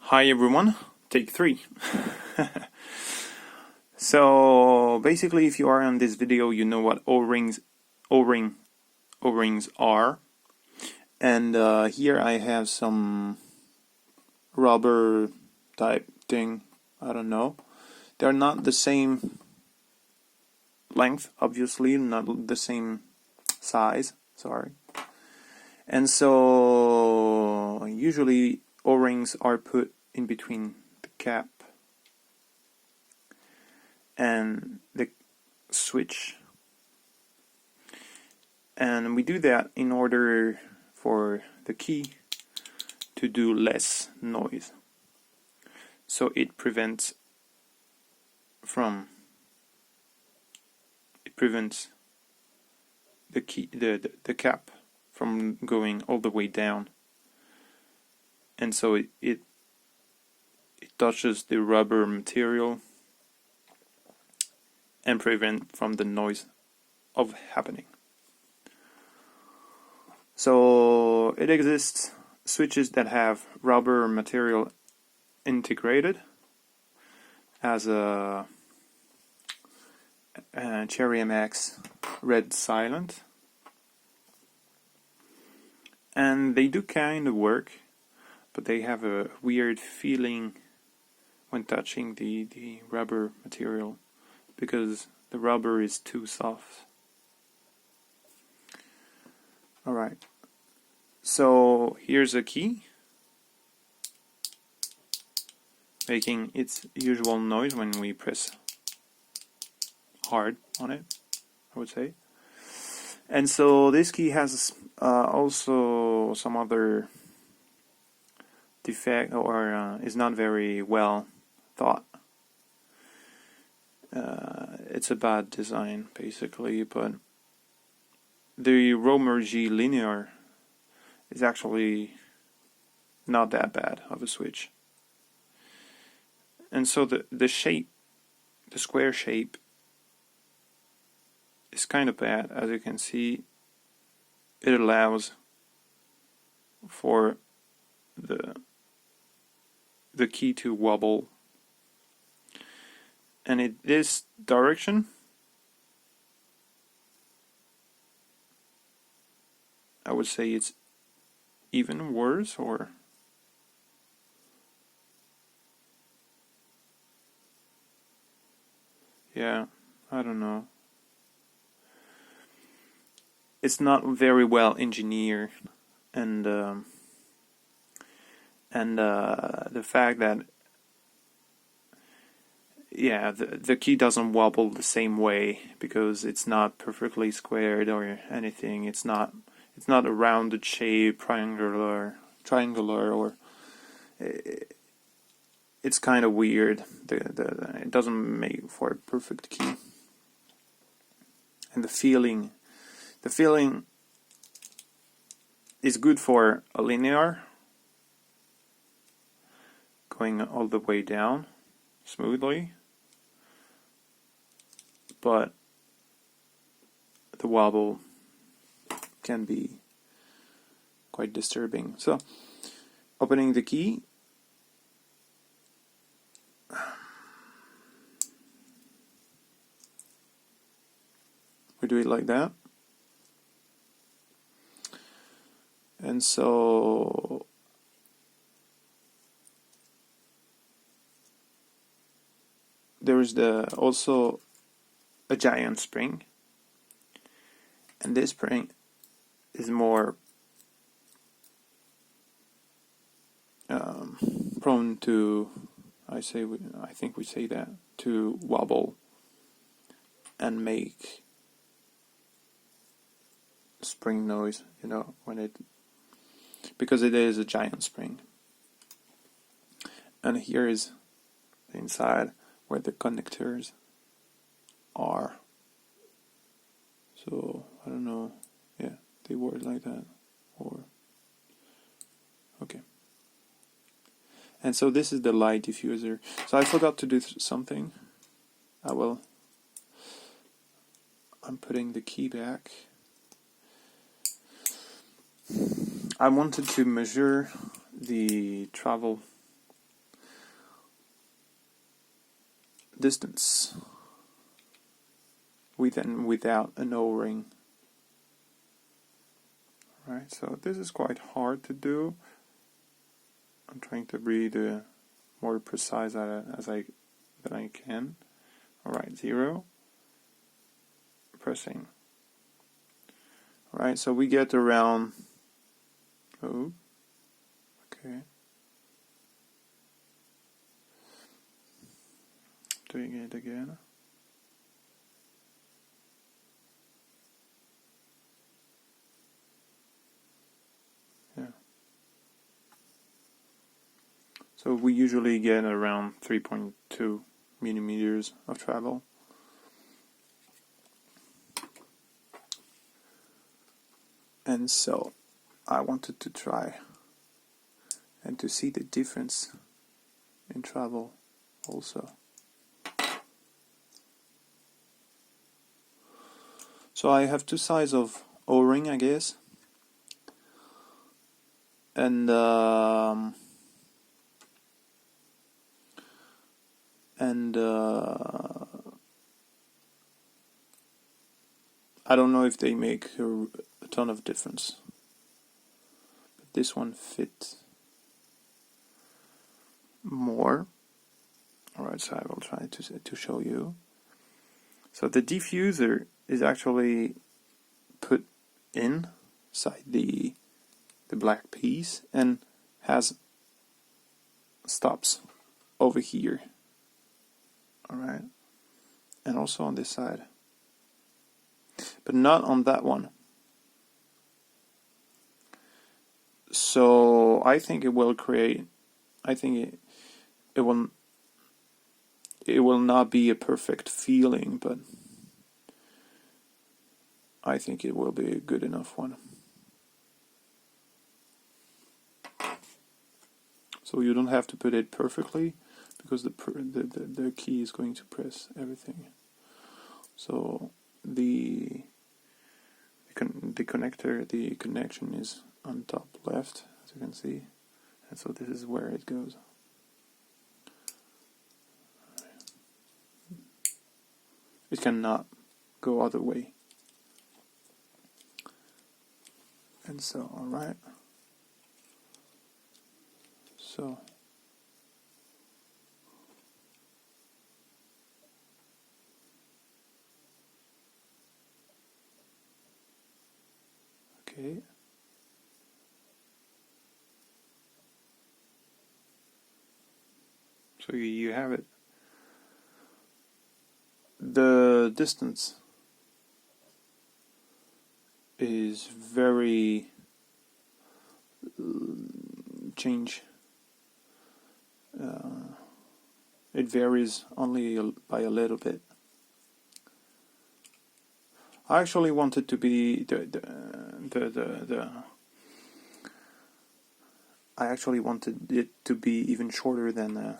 Hi everyone, take 3. So basically, if you are on this video, you know what O-rings are. And here I have some rubber type thing. I don't know. They're not the same length, obviously, not the same size. Sorry. And so usually O-rings are put in between the cap and the switch, and we do that in order for the key to do less noise, so it prevents the key the cap from going all the way down, and so it touches the rubber material and prevent from the noise of happening. So it exists switches that have rubber material integrated, as a Cherry MX Red Silent, and they do kind of work, but they have a weird feeling when touching the rubber material, because the rubber is too soft. Alright, so here's a key making its usual noise when we press hard on it, I would say. And so this key has also some other defect, or is not very well thought. It's a bad design basically, but the Romer G linear is actually not that bad of a switch. And so the shape, the square shape, is kind of bad. As you can see, it allows for the key to wobble, and in this direction I would say it's even worse, or yeah, I don't know. It's not very well engineered, and the fact that the key doesn't wobble the same way because it's not perfectly squared or anything. It's not a rounded shape, triangular, or it's kind of weird. It doesn't make for a perfect key, and the feeling is good for a linear going all the way down smoothly, but the wobble can be quite disturbing. So opening the key, we do it like that, and so there is also a giant spring, and this spring is more prone to, I think we say that, to wobble and make spring noise, because it is a giant spring. And here is the inside where the connectors are. So I don't know, yeah, they word like that, or okay. And so this is the light diffuser. So I forgot to do something. I'm putting the key back. I wanted to measure the travel distance with and without an O-ring. Right, so this is quite hard to do. I'm trying to be the more precise as I can. Alright, 0. Pressing. Alright, so we get around. Oh, okay. Doing it again. Yeah. So we usually get around 3.2 millimeters of travel. And so I wanted to try and to see the difference in travel also. So I have two sides of O-ring, I guess. And I don't know if they make a ton of difference, but this one fit more. Alright, so I will try to show you. So the diffuser is actually put inside the black piece and has stops over here. Alright, and also on this side, but not on that one. So I think it will create, I think it will not be a perfect feeling, but I think it will be a good enough one. So you don't have to put it perfectly, because the key is going to press everything. So the connector, the connection is on top left, as you can see, and so this is where it goes. It cannot go other way. And so, alright. So okay. So you have it. The distance is very change. It varies only by a little bit. I actually wanted to be I actually wanted it to be even shorter than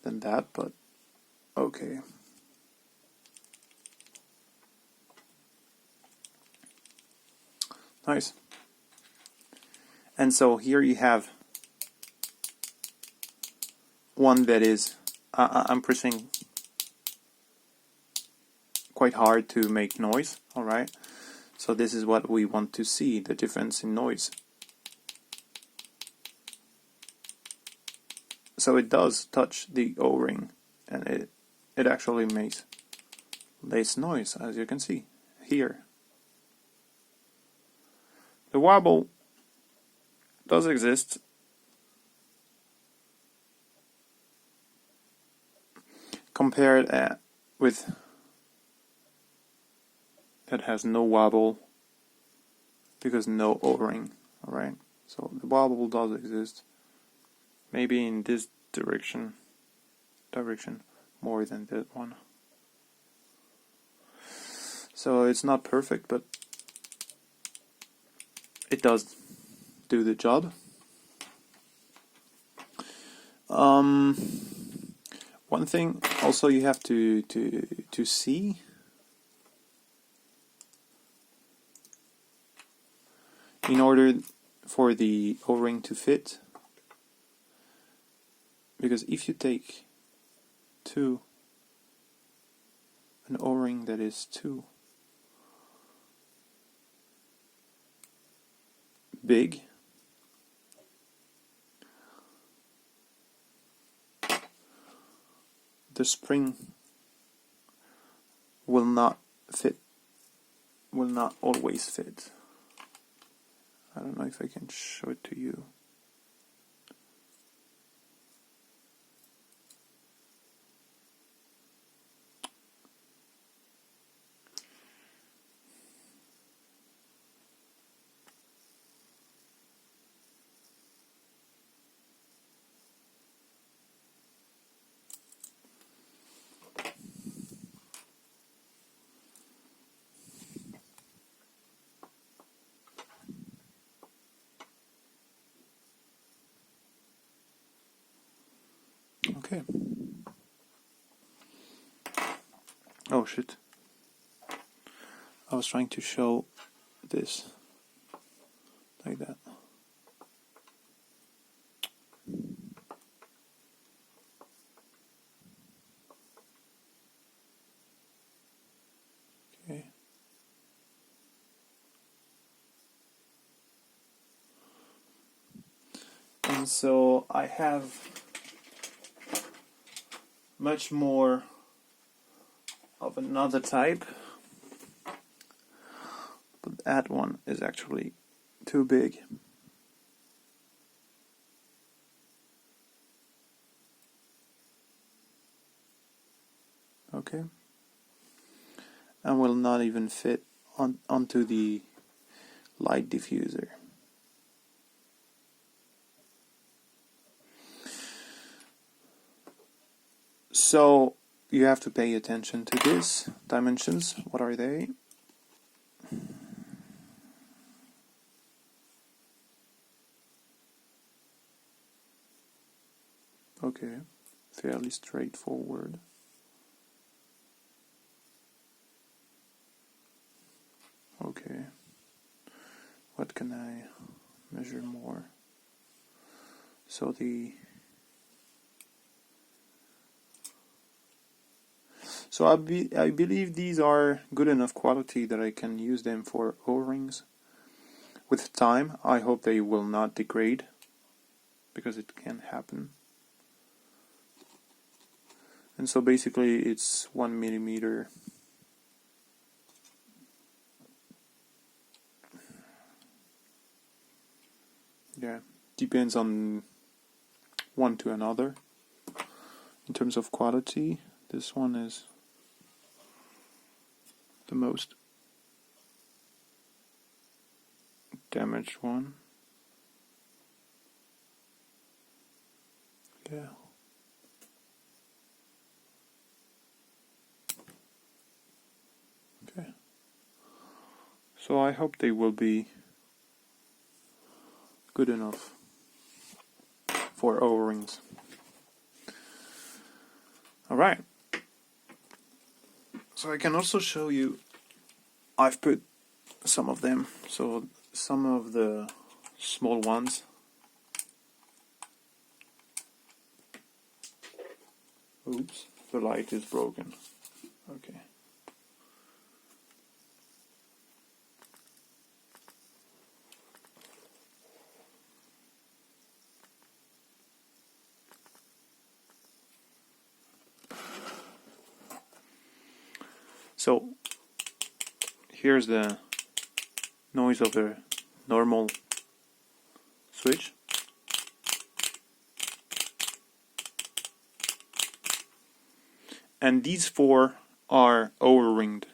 that, but okay. Nice. And so here you have one that is, I'm pressing quite hard to make noise, alright? So this is what we want to see, the difference in noise. So it does touch the O-ring, and it actually makes less noise, as you can see here. The wobble does exist. Compared with that has no wobble, because no O-ring, alright? So the wobble does exist. Maybe in this direction more than that one. So it's not perfect, but it does do the job. One thing also you have to see in order for the O-ring to fit, because if you take two an O-ring that is too big. The spring will not always fit. I don't know if I can show it to you. Okay. Oh shit. I was trying to show this like that. Okay. And so I have much more of another type, but that one is actually too big. Okay, and will not even fit onto the light diffuser. So you have to pay attention to these dimensions. What are they? Okay, fairly straightforward. Okay, what can I measure more? So I believe these are good enough quality that I can use them for O-rings. With time, I hope they will not degrade, because it can happen. And so basically it's 1 millimeter. Yeah, depends on one to another. In terms of quality, this one is the most damaged one. Yeah. Okay. So I hope they will be good enough for O-rings. Alright. So I can also show you, I've put some of them, so some of the small ones. Oops, the light is broken. Okay. So here's the noise of the normal switch. And these four are O-ringed.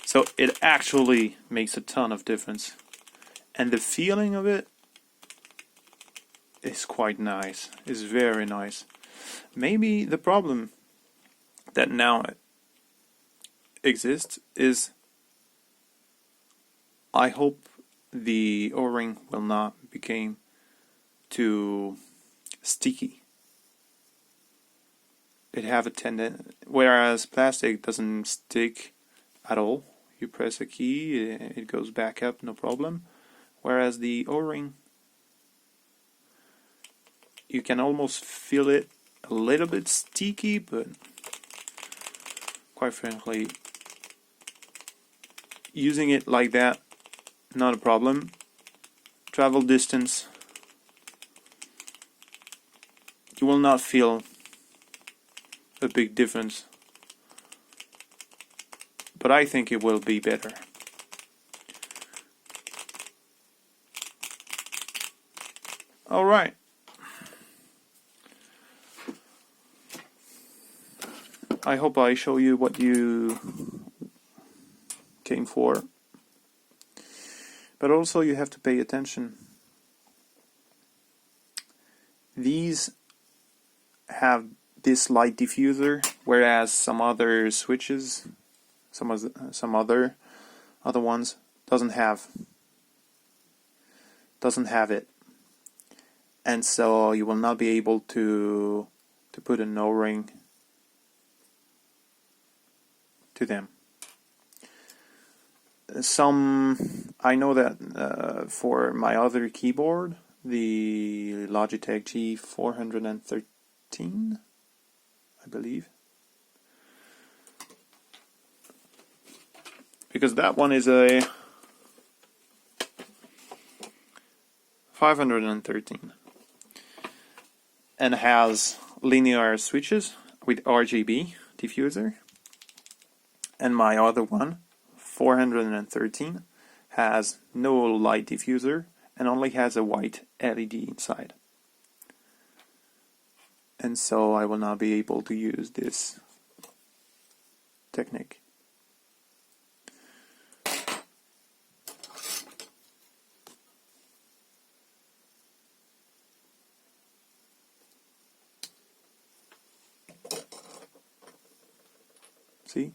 So it actually makes a ton of difference. And the feeling of it is quite nice. It's very nice. Maybe the problem that now exists is, I hope the O-ring will not become too sticky. It have a tendency, whereas plastic doesn't stick at all. You press a key, it goes back up, no problem. Whereas the O-ring, you can almost feel it a little bit sticky, but quite frankly, using it like that, not a problem. Travel distance, you will not feel a big difference, but I think it will be better. Alright. I hope I show you what you came for. But also you have to pay attention. These have this light diffuser, whereas some other switches, some other ones doesn't have it, and so you will not be able to put an O-ring to them. I know that for my other keyboard, the Logitech G413, I believe, because that one is a 513 and has linear switches with RGB diffuser, and my other one, 413, has no light diffuser and only has a white LED inside. And so I will not be able to use this technique. See?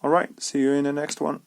Alright, see you in the next one.